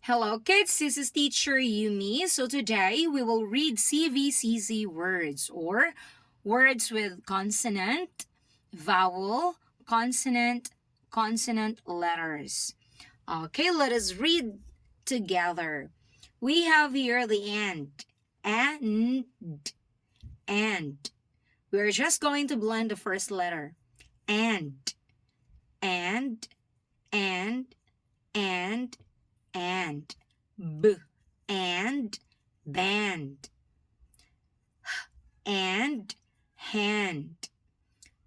Hello kids, this is teacher Yumi. So today we will read CVCC words or words with consonant, vowel, consonant, consonant letters. Okay, let us read together. We have here the and. We're just going to blend the first letter. And, and, and, b and band, and hand,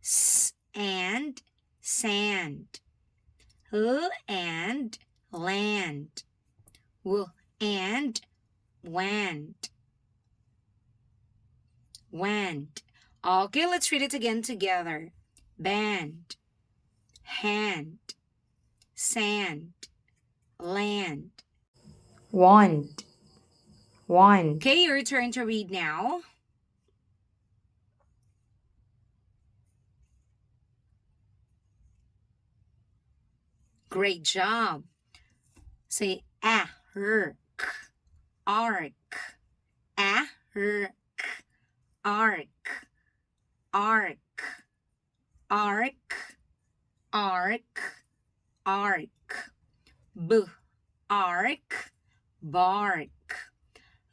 s and sand, l and land, w and went. Okay, let's read it again together. Band, hand, sand, land. Want. Okay, your turn to read now. Great job. Say arc, arc, arc, arc, arc, arc, arc, arc, b arc, bark,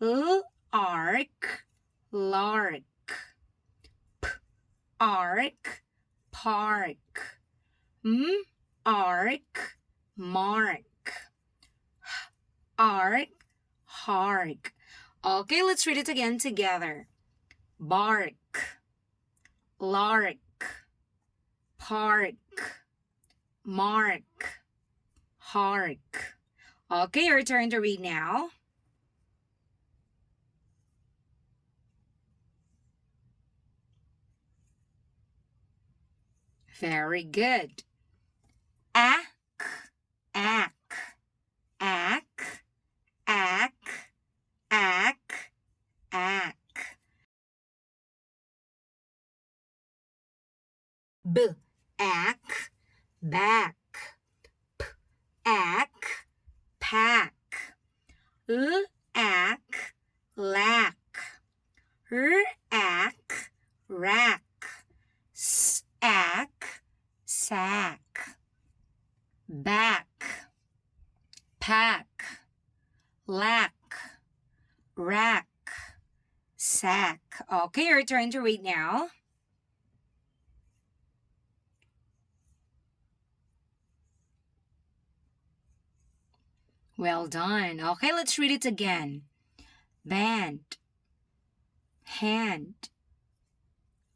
l arc, lark, p arc, park, m arc, mark, h arc, hark. Okay, let's read it again together. Bark, lark, park, mark, hark. Okay, your turn to read now. Very good. Ack, ack, ack, ack, ack, ack. B, ack, back, p, ack, pack, l, ack, lack, r, ack, rack, s, ack, sack, back, pack, lack, rack, sack. Okay, your turn to read now. Well done. Okay, let's read it again. Band, hand,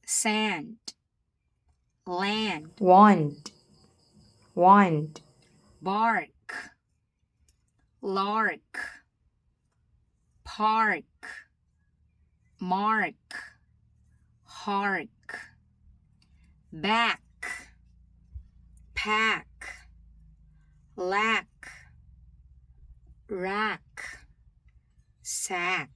sand, land, Want. bark, lark, park, mark, hark, back, pack, lack, rack, sack.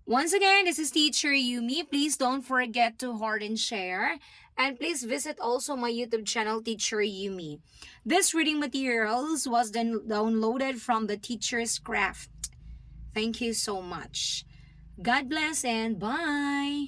Once again, this is teacher Yumi. Please don't forget to heart and share. And please visit also my YouTube channel, Teacher Yumi. This reading materials was then downloaded from the Teacher's Craft. Thank you so much. God bless and bye.